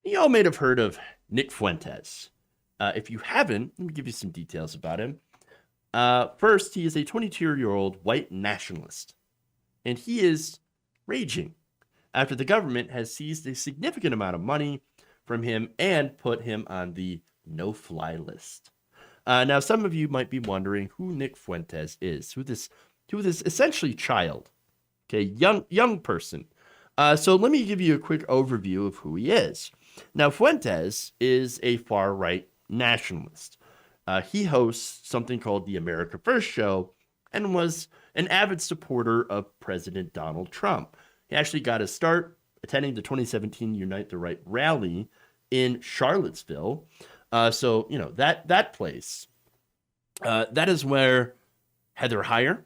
You all may have heard of Nick Fuentes. If you haven't, let me give you some details about him. First, he is a 22-year-old white nationalist, and he is raging after the government has seized a significant amount of money from him and put him on the no-fly list. Now, some of you might be wondering who Nick Fuentes is, who this essentially child, okay, young person. So let me give you a quick overview of who he is. Now, Fuentes is a far-right nationalist. He hosts something called the America First Show and was an avid supporter of President Donald Trump. He actually got his start attending the 2017 Unite the Right rally in Charlottesville. So, you know, that place, that is where Heather Heyer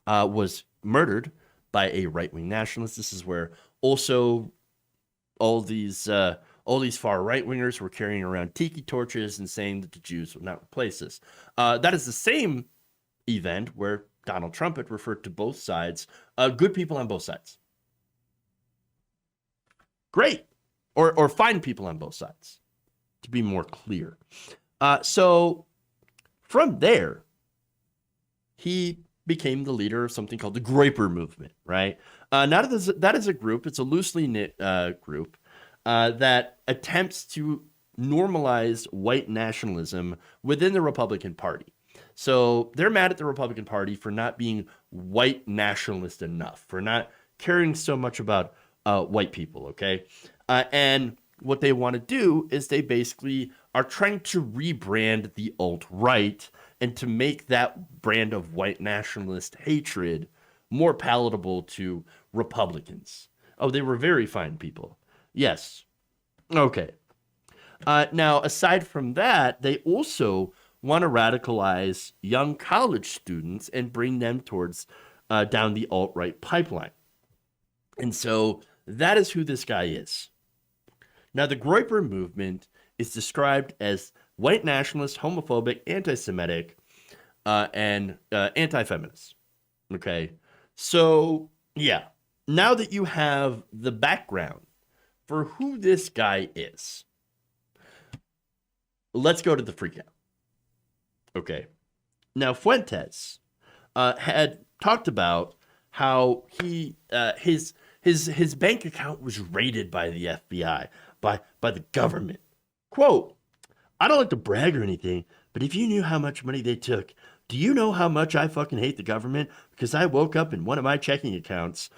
was murdered by a right-wing nationalist. This is where also all these far right-wingers were carrying around tiki torches and saying that the Jews would not replace us. That is the same event where Donald Trump had referred to both sides, good people on both sides. Great. Or fine people on both sides, to be more clear. So from there, he became the leader of something called the Groyper movement, right? That is a group. It's a loosely knit group that attempts to normalize white nationalism within the Republican Party. So they're mad at the Republican Party for not being white nationalist enough, for not caring so much about white people, okay? And what they want to do is they basically are trying to rebrand the alt-right and to make that brand of white nationalist hatred more palatable to Republicans. Oh, they were very fine people. Yes. Okay. Now, aside from that, they also want to radicalize young college students and bring them towards down the alt-right pipeline. And so that is who this guy is. Now, the Groyper movement is described as white nationalist, homophobic, anti-Semitic, and anti-feminist. Okay? So, yeah. Now that you have the background for who this guy is, let's go to the freakout. Okay. Now, Fuentes had talked about how his bank account was raided by the FBI, by the government. Quote, I don't like to brag or anything, but if you knew how much money they took, do you know how much I fucking hate the government? Because I woke up in one of my checking accounts,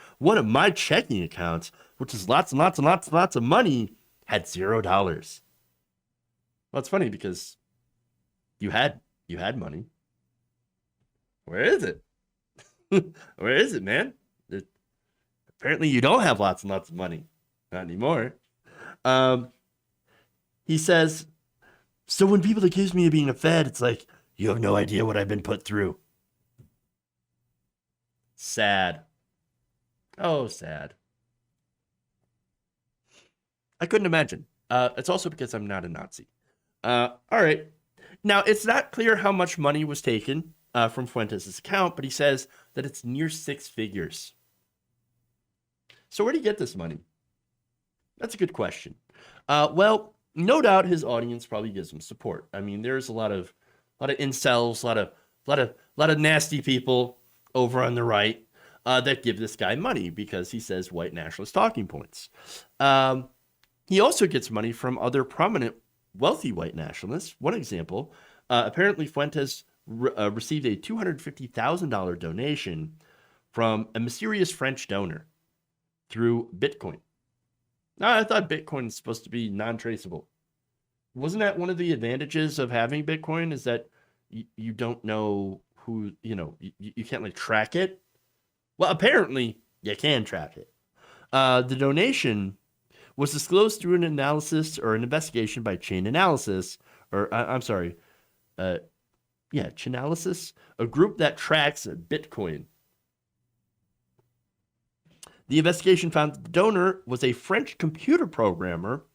which is lots and lots and lots and lots of money, had $0. Well, it's funny because you had money. Where is it? Where is it, man? Apparently you don't have lots and lots of money. Not anymore. He says, so when people accuse me of being a Fed, it's like, you have no idea what I've been put through. Sad. Oh, sad. I couldn't imagine. It's also because I'm not a Nazi. All right. Now, it's not clear how much money was taken from Fuentes' account, but he says that it's near 6 figures. So where did he get this money? That's a good question. Well, no doubt his audience probably gives him support. I mean, there's a lot of incels, a lot of nasty people over on the right that give this guy money because he says white nationalist talking points. He also gets money from other prominent wealthy white nationalists. One example, apparently Fuentes received a $250,000 donation from a mysterious French donor through Bitcoin. Now, I thought Bitcoin is supposed to be non-traceable. Wasn't that one of the advantages of having Bitcoin is that you don't know who, you can't like track it? Well, apparently you can track it. The donation was disclosed through an analysis or an investigation by Chainalysis, Chainalysis, a group that tracks Bitcoin. The investigation found that the donor was a French computer programmer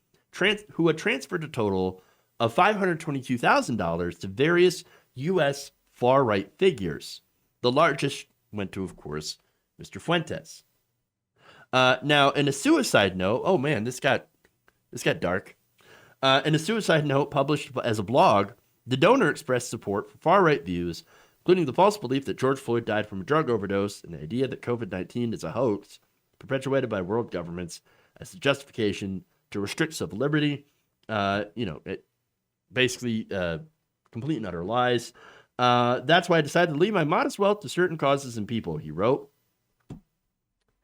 who had transferred a total of $522,000 to various U.S. far-right figures. The largest went to, of course, Mr. Fuentes. Now, in a suicide note, oh man, this got dark. In a suicide note published as a blog, the donor expressed support for far-right views, including the false belief that George Floyd died from a drug overdose and the idea that COVID-19 is a hoax perpetuated by world governments as a justification to restrict civil liberty. It basically complete and utter lies. That's why I decided to leave my modest wealth to certain causes and people, he wrote.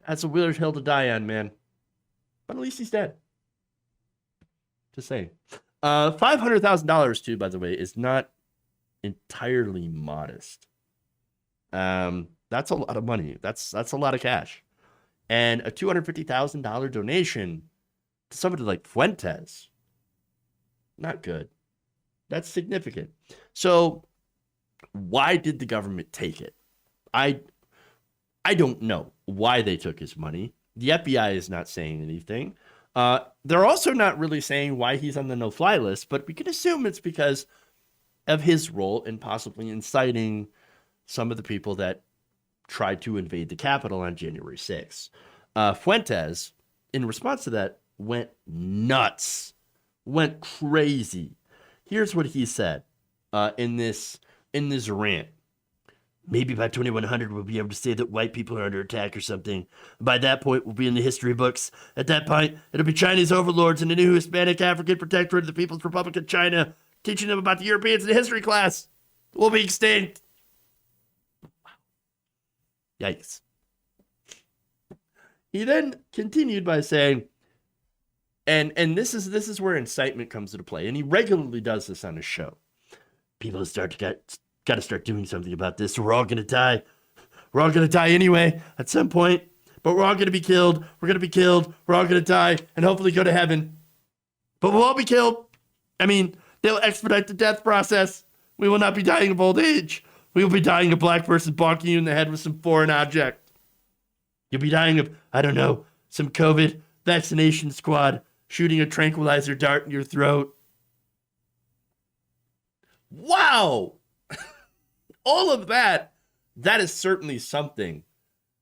That's a weird hill to die on, man. But at least he's dead. Just saying. $500,000 too, by the way, is not entirely modest. That's a lot of money. That's a lot of cash. And a $250,000 donation to somebody like Fuentes, not good. That's significant. So why did the government take it? I don't know why they took his money. The FBI is not saying anything. They're also not really saying why he's on the no-fly list, but we can assume it's because of his role in possibly inciting some of the people that tried to invade the Capitol on January 6th. Fuentes, in response to that, went nuts, went crazy. Here's what he said in this rant. Maybe by 2100 we'll be able to say that white people are under attack or something. By that point, we'll be in the history books. At that point, it'll be Chinese overlords and a new Hispanic African protectorate of the People's Republic of China, teaching them about the Europeans in history class. We'll be extinct. Yikes. He then continued by saying, and this is where incitement comes into play, and he regularly does this on his show. People got to start doing something about this. We're all gonna die. We're all gonna die anyway at some point, but we're all gonna be killed. We're gonna be killed. We're all gonna die and hopefully go to heaven. But we'll all be killed. I mean, they'll expedite the death process. We will not be dying of old age. We will be dying of a black person bonking you in the head with some foreign object. You'll be dying of, I don't know, some COVID vaccination squad shooting a tranquilizer dart in your throat. Wow! All of that is certainly something.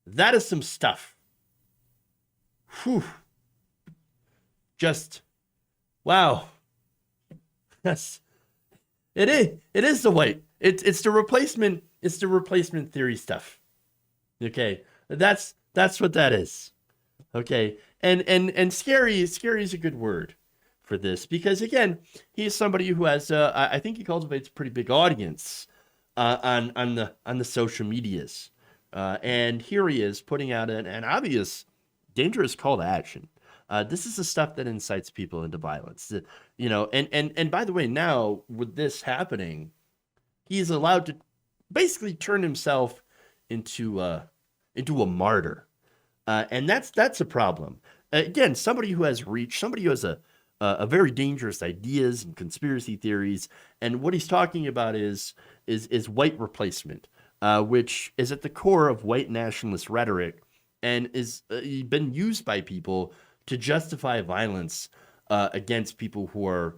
That is some stuff. Whew. Just, wow. Yes. It is the white. It's the replacement theory stuff. Okay. That's what that is. Okay. And scary is a good word for this because again, he's somebody who has I think he cultivates a pretty big audience on the social medias. And here he is putting out an obvious dangerous call to action. This is the stuff that incites people into violence. And by the way, now with this happening, he's allowed to basically turn himself into a martyr. And that's a problem. Again, somebody who has reach, somebody who has a very dangerous ideas and conspiracy theories. And what he's talking about is white replacement, which is at the core of white nationalist rhetoric and is been used by people to justify violence against people who are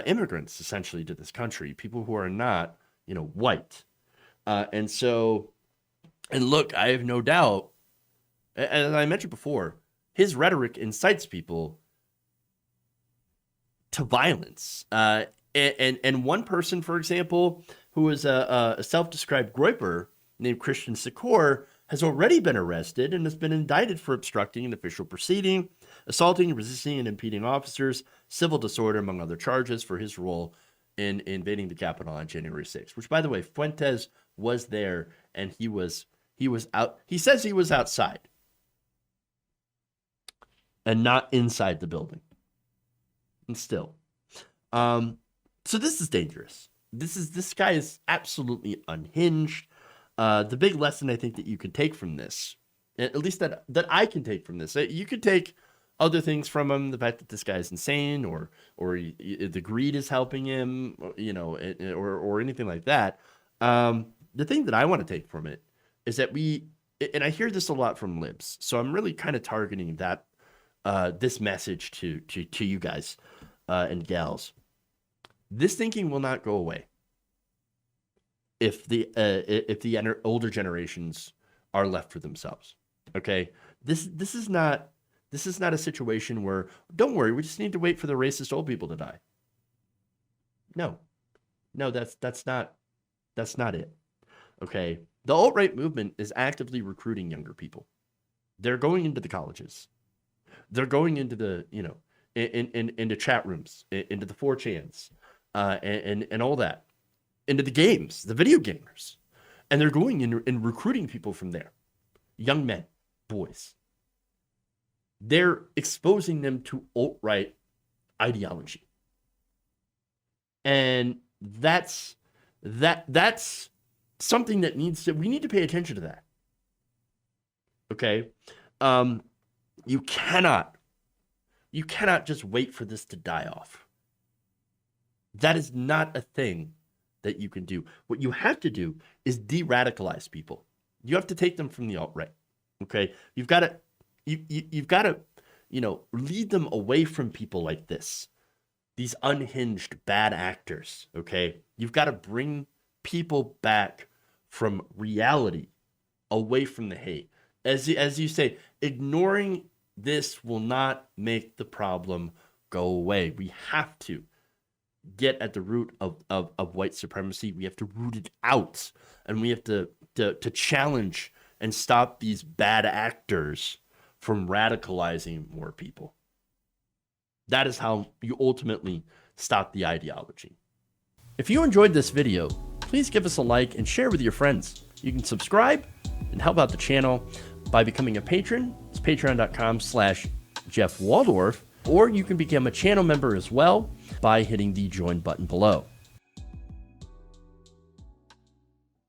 immigrants, essentially, to this country, people who are not, white. And look, I have no doubt, as I mentioned before, his rhetoric incites people to violence. And one person, for example, who is a self-described Groyper named Christian Sikor, has already been arrested and has been indicted for obstructing an official proceeding, assaulting, resisting, and impeding officers, civil disorder, among other charges, for his role in invading the Capitol on January 6th. Which, by the way, Fuentes was there, and he was out. He says he was outside and not inside the building. And still, so this is dangerous. This guy is absolutely unhinged. The big lesson I think that you can take from this, at least that I can take from this, you could take other things from him, the fact that this guy is insane, or the greed is helping him, or anything like that. The thing that I want to take from it is that and I hear this a lot from libs, so I'm really kind of targeting that this message to you guys and gals. This thinking will not go away if the older generations are left for themselves. Okay, this is not a situation where, don't worry, we just need to wait for the racist old people to die. No, no, that's not it. Okay. The alt-right movement is actively recruiting younger people. They're going into the colleges. They're going into the, into chat rooms, into the 4chans, and all that, into the games, the video gamers. And they're going in and recruiting people from there. Young men, boys. They're exposing them to alt-right ideology. And that's something that we need to pay attention to that. Okay? You cannot just wait for this to die off. That is not a thing that you can do. What you have to do is de-radicalize people. You have to take them from the alt-right. Okay? You've got to lead them away from people like this. These unhinged bad actors, okay? You've got to bring people back from reality, away from the hate. As you say, ignoring this will not make the problem go away. We have to get at the root of white supremacy. We have to root it out, and we have to challenge and stop these bad actors from radicalizing more people. That is how you ultimately stop the ideology. If you enjoyed this video, please give us a like and share with your friends. You can subscribe and help out the channel by becoming a patron. It's patreon.com/Jeff Waldorf, or you can become a channel member as well by hitting the join button below.